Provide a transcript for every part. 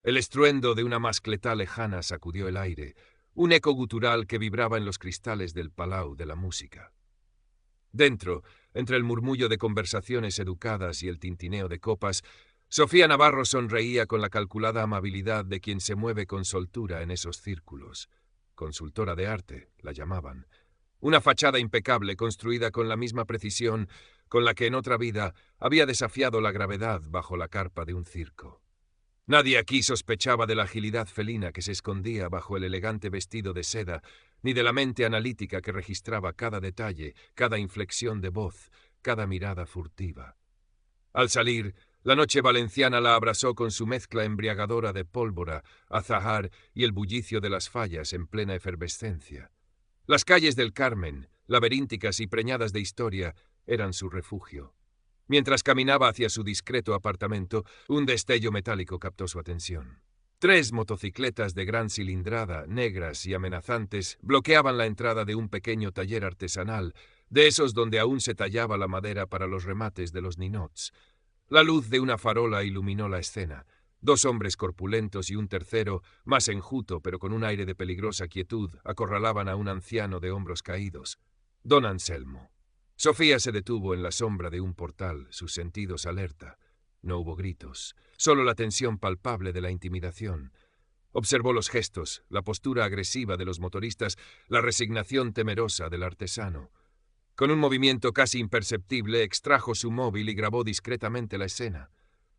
El estruendo de una mascletá lejana sacudió el aire, un eco gutural que vibraba en los cristales del palau de la música. Dentro, entre el murmullo de conversaciones educadas y el tintineo de copas, Sofía Navarro sonreía con la calculada amabilidad de quien se mueve con soltura en esos círculos. Consultora de arte, la llamaban. Una fachada impecable construida con la misma precisión con la que en otra vida había desafiado la gravedad bajo la carpa de un circo. Nadie aquí sospechaba de la agilidad felina que se escondía bajo el elegante vestido de seda, ni de la mente analítica que registraba cada detalle, cada inflexión de voz, cada mirada furtiva. Al salir, la noche valenciana la abrasó con su mezcla embriagadora de pólvora, azahar y el bullicio de las fallas en plena efervescencia. Las calles del Carmen, laberínticas y preñadas de historia, eran su refugio. Mientras caminaba hacia su discreto apartamento, un destello metálico captó su atención. 3 motocicletas de gran cilindrada, negras y amenazantes, bloqueaban la entrada de un pequeño taller artesanal, de esos donde aún se tallaba la madera para los remates de los ninots. La luz de una farola iluminó la escena. 2 hombres corpulentos y un tercero, más enjuto pero con un aire de peligrosa quietud, acorralaban a un anciano de hombros caídos. Don Anselmo. Sofía se detuvo en la sombra de un portal, sus sentidos alerta. No hubo gritos, solo la tensión palpable de la intimidación. Observó los gestos, la postura agresiva de los motoristas, la resignación temerosa del artesano. Con un movimiento casi imperceptible, extrajo su móvil y grabó discretamente la escena.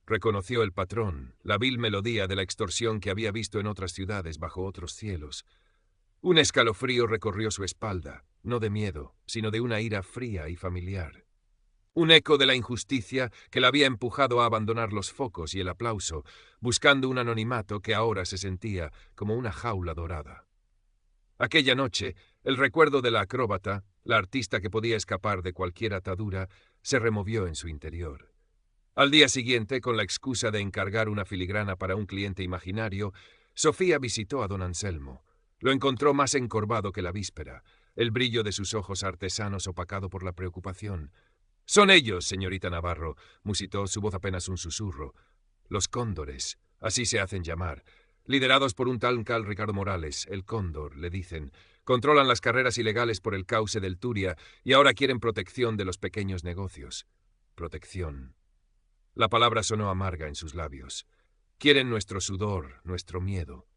Reconoció el patrón, la vil melodía de la extorsión que había visto en otras ciudades bajo otros cielos. Un escalofrío recorrió su espalda, no de miedo, sino de una ira fría y familiar. Un eco de la injusticia que la había empujado a abandonar los focos y el aplauso, buscando un anonimato que ahora se sentía como una jaula dorada. Aquella noche, el recuerdo de la acróbata, la artista que podía escapar de cualquier atadura, se removió en su interior. Al día siguiente, con la excusa de encargar una filigrana para un cliente imaginario, Sofía visitó a don Anselmo. Lo encontró más encorvado que la víspera, el brillo de sus ojos artesanos opacado por la preocupación. «Son ellos, señorita Navarro», musitó, su voz apenas un susurro. «Los cóndores, así se hacen llamar. Liderados por un tal Ricardo Morales, el Cóndor, le dicen. Controlan las carreras ilegales por el cauce del Turia y ahora quieren protección de los pequeños negocios. Protección». La palabra sonó amarga en sus labios. «Quieren nuestro sudor, nuestro miedo».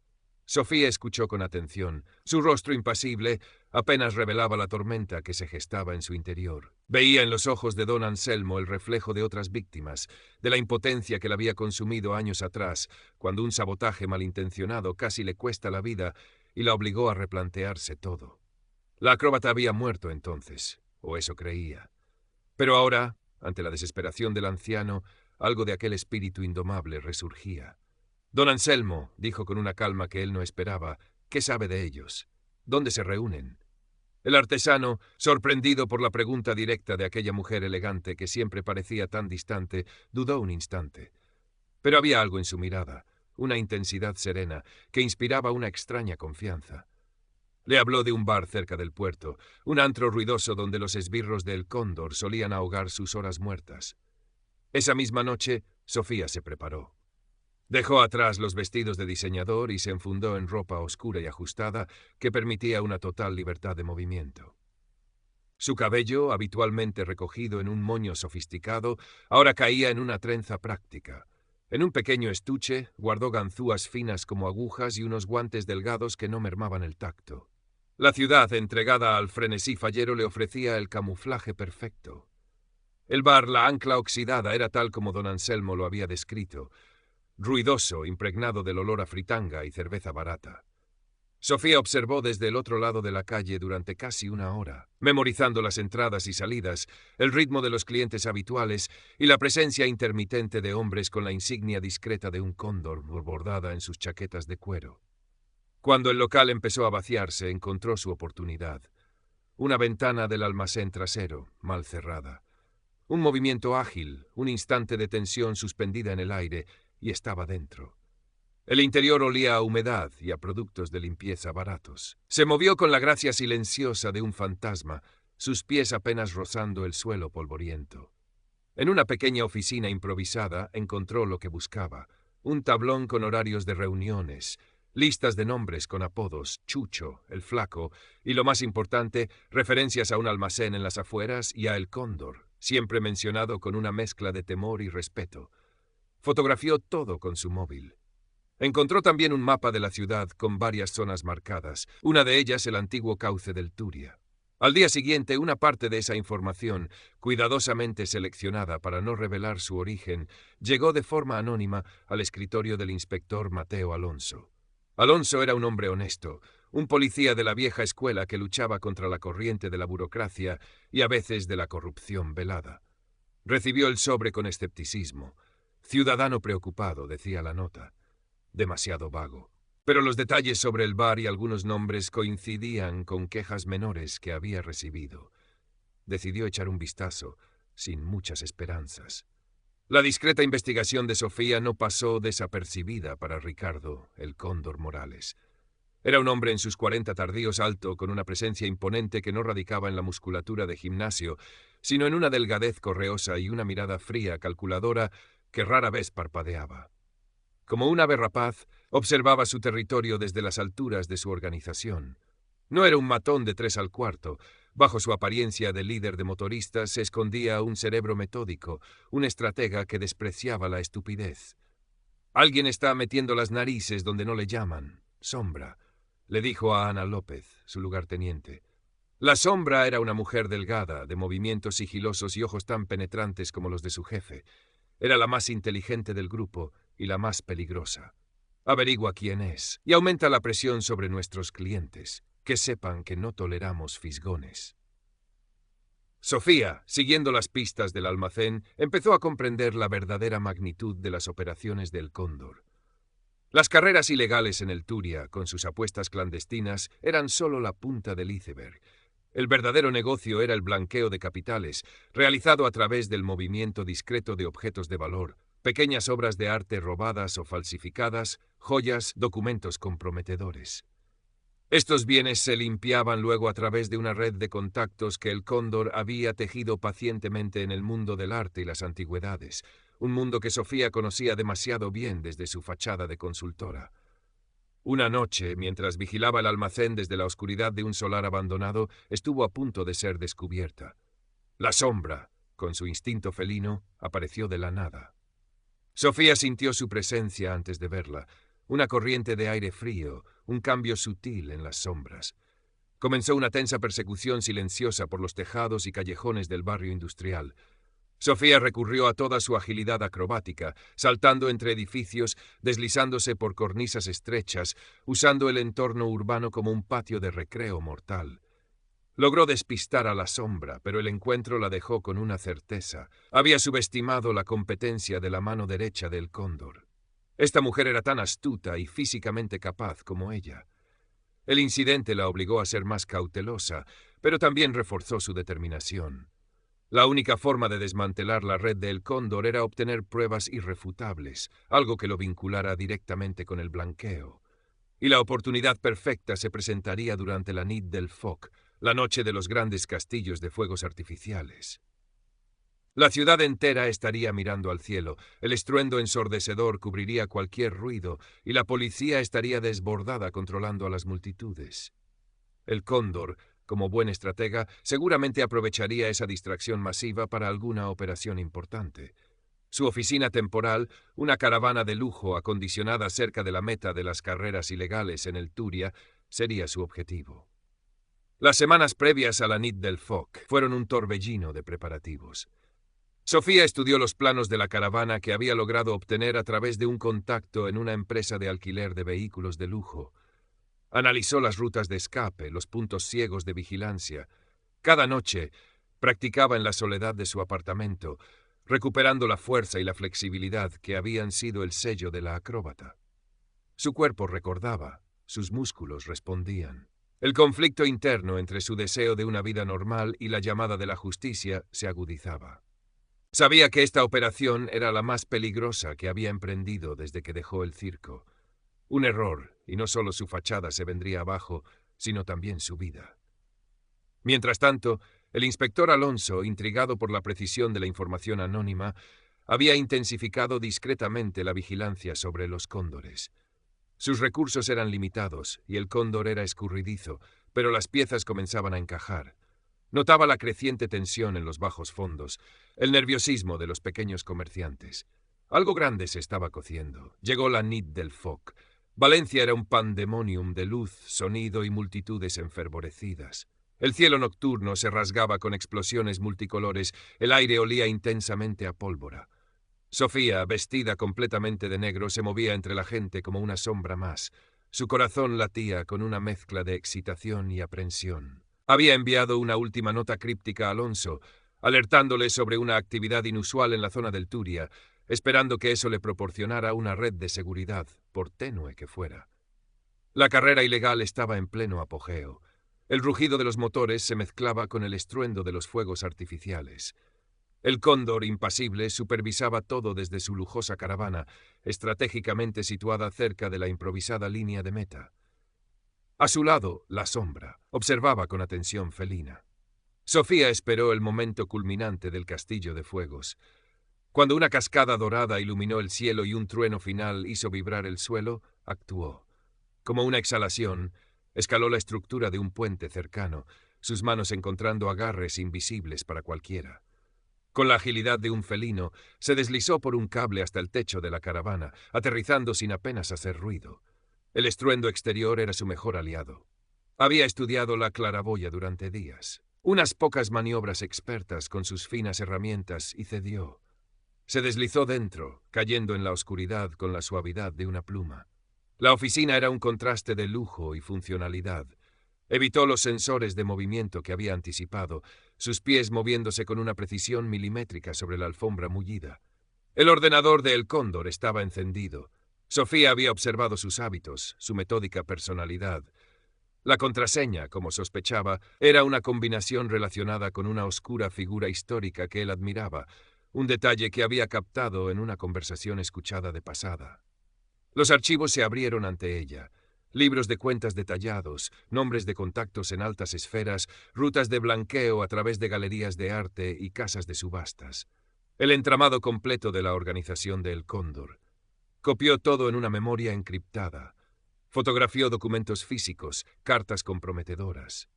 Sofía escuchó con atención. Su rostro impasible apenas revelaba la tormenta que se gestaba en su interior. Veía en los ojos de don Anselmo el reflejo de otras víctimas, de la impotencia que la había consumido años atrás, cuando un sabotaje malintencionado casi le cuesta la vida y la obligó a replantearse todo. La acróbata había muerto entonces, o eso creía. Pero ahora, ante la desesperación del anciano, algo de aquel espíritu indomable resurgía. «Don Anselmo», dijo con una calma que él no esperaba, «¿qué sabe de ellos? ¿Dónde se reúnen?» El artesano, sorprendido por la pregunta directa de aquella mujer elegante que siempre parecía tan distante, dudó un instante. Pero había algo en su mirada, una intensidad serena, que inspiraba una extraña confianza. Le habló de un bar cerca del puerto, un antro ruidoso donde los esbirros del Cóndor solían ahogar sus horas muertas. Esa misma noche, Sofía se preparó. Dejó atrás los vestidos de diseñador y se enfundó en ropa oscura y ajustada que permitía una total libertad de movimiento. Su cabello, habitualmente recogido en un moño sofisticado, ahora caía en una trenza práctica. En un pequeño estuche guardó ganzúas finas como agujas y unos guantes delgados que no mermaban el tacto. La ciudad, entregada al frenesí fallero, le ofrecía el camuflaje perfecto. El bar La Ancla Oxidada era tal como don Anselmo lo había descrito, ruidoso, impregnado del olor a fritanga y cerveza barata. Sofía observó desde el otro lado de la calle durante casi una hora, memorizando las entradas y salidas, el ritmo de los clientes habituales y la presencia intermitente de hombres con la insignia discreta de un cóndor bordada en sus chaquetas de cuero. Cuando el local empezó a vaciarse, encontró su oportunidad. Una ventana del almacén trasero, mal cerrada. Un movimiento ágil, un instante de tensión suspendida en el aire, y estaba dentro. El interior olía a humedad y a productos de limpieza baratos. Se movió con la gracia silenciosa de un fantasma, sus pies apenas rozando el suelo polvoriento. En una pequeña oficina improvisada encontró lo que buscaba, un tablón con horarios de reuniones, listas de nombres con apodos, Chucho, el Flaco, y lo más importante, referencias a un almacén en las afueras y a El Cóndor, siempre mencionado con una mezcla de temor y respeto. Fotografió todo con su móvil. Encontró también un mapa de la ciudad con varias zonas marcadas, una de ellas el antiguo cauce del Turia. Al día siguiente, una parte de esa información, cuidadosamente seleccionada para no revelar su origen, llegó de forma anónima al escritorio del inspector Mateo Alonso. Alonso era un hombre honesto, un policía de la vieja escuela que luchaba contra la corriente de la burocracia y a veces de la corrupción velada. Recibió el sobre con escepticismo. Ciudadano preocupado, decía la nota. Demasiado vago. Pero los detalles sobre el bar y algunos nombres coincidían con quejas menores que había recibido. Decidió echar un vistazo, sin muchas esperanzas. La discreta investigación de Sofía no pasó desapercibida para Ricardo, el Cóndor Morales. Era un hombre en sus 40 tardíos, alto, con una presencia imponente que no radicaba en la musculatura de gimnasio, sino en una delgadez correosa y una mirada fría, calculadora, que rara vez parpadeaba. Como un ave rapaz, observaba su territorio desde las alturas de su organización. No era un matón de 3 al cuarto. Bajo su apariencia de líder de motoristas se escondía un cerebro metódico, un estratega que despreciaba la estupidez. Alguien está metiendo las narices donde no le llaman. Sombra, le dijo a Ana López, su lugarteniente. La Sombra era una mujer delgada, de movimientos sigilosos y ojos tan penetrantes como los de su jefe. Era la más inteligente del grupo y la más peligrosa. Averigua quién es y aumenta la presión sobre nuestros clientes, que sepan que no toleramos fisgones. Sofía, siguiendo las pistas del almacén, empezó a comprender la verdadera magnitud de las operaciones del Cóndor. Las carreras ilegales en el Turia, con sus apuestas clandestinas, eran solo la punta del iceberg. El verdadero negocio era el blanqueo de capitales, realizado a través del movimiento discreto de objetos de valor, pequeñas obras de arte robadas o falsificadas, joyas, documentos comprometedores. Estos bienes se limpiaban luego a través de una red de contactos que el Cóndor había tejido pacientemente en el mundo del arte y las antigüedades, un mundo que Sofía conocía demasiado bien desde su fachada de consultora. Una noche, mientras vigilaba el almacén desde la oscuridad de un solar abandonado, estuvo a punto de ser descubierta. La Sombra, con su instinto felino, apareció de la nada. Sofía sintió su presencia antes de verla, una corriente de aire frío, un cambio sutil en las sombras. Comenzó una tensa persecución silenciosa por los tejados y callejones del barrio industrial. Sofía recurrió a toda su agilidad acrobática, saltando entre edificios, deslizándose por cornisas estrechas, usando el entorno urbano como un patio de recreo mortal. Logró despistar a la Sombra, pero el encuentro la dejó con una certeza. Había subestimado la competencia de la mano derecha del Cóndor. Esta mujer era tan astuta y físicamente capaz como ella. El incidente la obligó a ser más cautelosa, pero también reforzó su determinación. La única forma de desmantelar la red del Cóndor era obtener pruebas irrefutables, algo que lo vinculara directamente con el blanqueo. Y la oportunidad perfecta se presentaría durante la Nit del Foc, la noche de los grandes castillos de fuegos artificiales. La ciudad entera estaría mirando al cielo, el estruendo ensordecedor cubriría cualquier ruido y la policía estaría desbordada controlando a las multitudes. El Cóndor, como buen estratega, seguramente aprovecharía esa distracción masiva para alguna operación importante. Su oficina temporal, una caravana de lujo acondicionada cerca de la meta de las carreras ilegales en el Turia, sería su objetivo. Las semanas previas a la Nit del Foc fueron un torbellino de preparativos. Sofía estudió los planos de la caravana que había logrado obtener a través de un contacto en una empresa de alquiler de vehículos de lujo. Analizó las rutas de escape, los puntos ciegos de vigilancia. Cada noche practicaba en la soledad de su apartamento, recuperando la fuerza y la flexibilidad que habían sido el sello de la acróbata. Su cuerpo recordaba, sus músculos respondían. El conflicto interno entre su deseo de una vida normal y la llamada de la justicia se agudizaba. Sabía que esta operación era la más peligrosa que había emprendido desde que dejó el circo. Un error, y no solo su fachada se vendría abajo, sino también su vida. Mientras tanto, el inspector Alonso, intrigado por la precisión de la información anónima, había intensificado discretamente la vigilancia sobre los cóndores. Sus recursos eran limitados y el cóndor era escurridizo, pero las piezas comenzaban a encajar. Notaba la creciente tensión en los bajos fondos, el nerviosismo de los pequeños comerciantes. Algo grande se estaba cociendo. Llegó la nit del foc. Valencia era un pandemonium de luz, sonido y multitudes enfervorecidas. El cielo nocturno se rasgaba con explosiones multicolores, el aire olía intensamente a pólvora. Sofía, vestida completamente de negro, se movía entre la gente como una sombra más. Su corazón latía con una mezcla de excitación y aprensión. Había enviado una última nota críptica a Alonso, alertándole sobre una actividad inusual en la zona del Turia, esperando que eso le proporcionara una red de seguridad, por tenue que fuera. La carrera ilegal estaba en pleno apogeo. El rugido de los motores se mezclaba con el estruendo de los fuegos artificiales. El cóndor, impasible, supervisaba todo desde su lujosa caravana, estratégicamente situada cerca de la improvisada línea de meta. A su lado, la sombra, observaba con atención felina. Sofía esperó el momento culminante del castillo de fuegos. Cuando una cascada dorada iluminó el cielo y un trueno final hizo vibrar el suelo, actuó. Como una exhalación, escaló la estructura de un puente cercano, sus manos encontrando agarres invisibles para cualquiera. Con la agilidad de un felino, se deslizó por un cable hasta el techo de la caravana, aterrizando sin apenas hacer ruido. El estruendo exterior era su mejor aliado. Había estudiado la claraboya durante días. Unas pocas maniobras expertas con sus finas herramientas y cedió. Se deslizó dentro, cayendo en la oscuridad con la suavidad de una pluma. La oficina era un contraste de lujo y funcionalidad. Evitó los sensores de movimiento que había anticipado, sus pies moviéndose con una precisión milimétrica sobre la alfombra mullida. El ordenador de El Cóndor estaba encendido. Sofía había observado sus hábitos, su metódica personalidad. La contraseña, como sospechaba, era una combinación relacionada con una oscura figura histórica que él admiraba, un detalle que había captado en una conversación escuchada de pasada. Los archivos se abrieron ante ella. Libros de cuentas detallados, nombres de contactos en altas esferas, rutas de blanqueo a través de galerías de arte y casas de subastas. El entramado completo de la organización de El Cóndor. Copió todo en una memoria encriptada. Fotografió documentos físicos, cartas comprometedoras.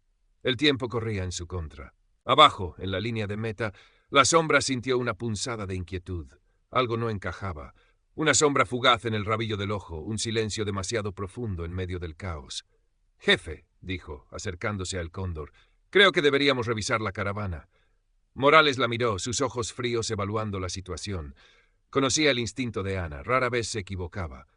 El tiempo corría en su contra. Abajo, en la línea de meta, la sombra sintió una punzada de inquietud. Algo no encajaba. Una sombra fugaz en el rabillo del ojo, un silencio demasiado profundo en medio del caos. «Jefe», dijo, acercándose al Cóndor, «creo que deberíamos revisar la caravana». Morales la miró, sus ojos fríos evaluando la situación. Conocía el instinto de Ana, rara vez se equivocaba.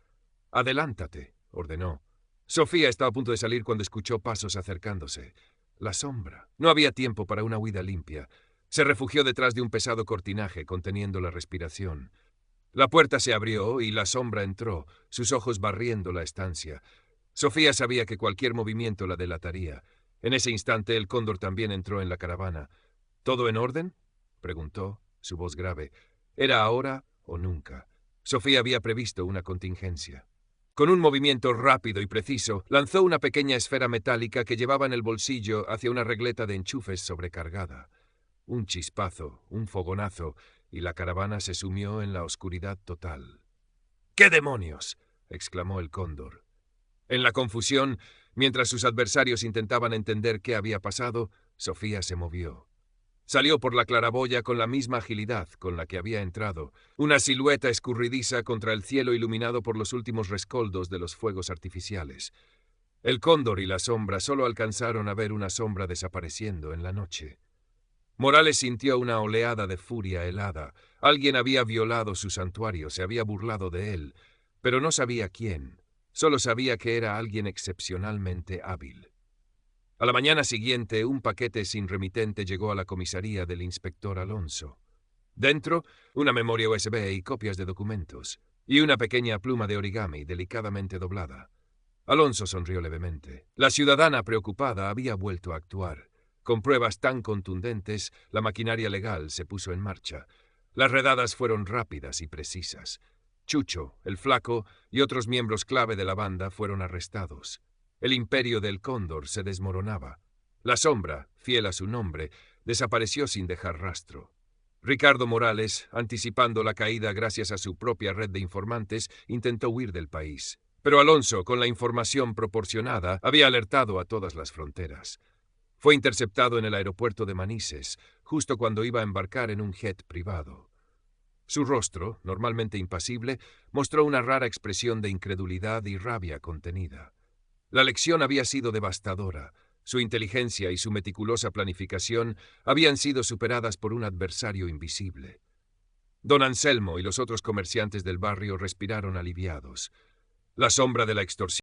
«Adelántate», ordenó. Sofía estaba a punto de salir cuando escuchó pasos acercándose. La sombra. No había tiempo para una huida limpia. Se refugió detrás de un pesado cortinaje, conteniendo la respiración. La puerta se abrió y la sombra entró, sus ojos barriendo la estancia. Sofía sabía que cualquier movimiento la delataría. En ese instante el Cóndor también entró en la caravana. «¿Todo en orden?», preguntó, su voz grave. Era ahora o nunca. Sofía había previsto una contingencia. Con un movimiento rápido y preciso, lanzó una pequeña esfera metálica que llevaba en el bolsillo hacia una regleta de enchufes sobrecargada. Un chispazo, un fogonazo, y la caravana se sumió en la oscuridad total. «¡Qué demonios!», exclamó el Cóndor. En la confusión, mientras sus adversarios intentaban entender qué había pasado, Sofía se movió. Salió por la claraboya con la misma agilidad con la que había entrado, una silueta escurridiza contra el cielo iluminado por los últimos rescoldos de los fuegos artificiales. El Cóndor y la sombra solo alcanzaron a ver una sombra desapareciendo en la noche. Morales sintió una oleada de furia helada. Alguien había violado su santuario, se había burlado de él, pero no sabía quién. Solo sabía que era alguien excepcionalmente hábil. A la mañana siguiente, un paquete sin remitente llegó a la comisaría del inspector Alonso. Dentro, una memoria USB y copias de documentos, y una pequeña pluma de origami delicadamente doblada. Alonso sonrió levemente. La ciudadana preocupada había vuelto a actuar. Con pruebas tan contundentes, la maquinaria legal se puso en marcha. Las redadas fueron rápidas y precisas. Chucho, el flaco y otros miembros clave de la banda fueron arrestados. El imperio del Cóndor se desmoronaba. La sombra, fiel a su nombre, desapareció sin dejar rastro. Ricardo Morales, anticipando la caída gracias a su propia red de informantes, intentó huir del país. Pero Alonso, con la información proporcionada, había alertado a todas las fronteras. Fue interceptado en el aeropuerto de Manises, justo cuando iba a embarcar en un jet privado. Su rostro, normalmente impasible, mostró una rara expresión de incredulidad y rabia contenida. La lección había sido devastadora. Su inteligencia y su meticulosa planificación habían sido superadas por un adversario invisible. Don Anselmo y los otros comerciantes del barrio respiraron aliviados. La sombra de la extorsión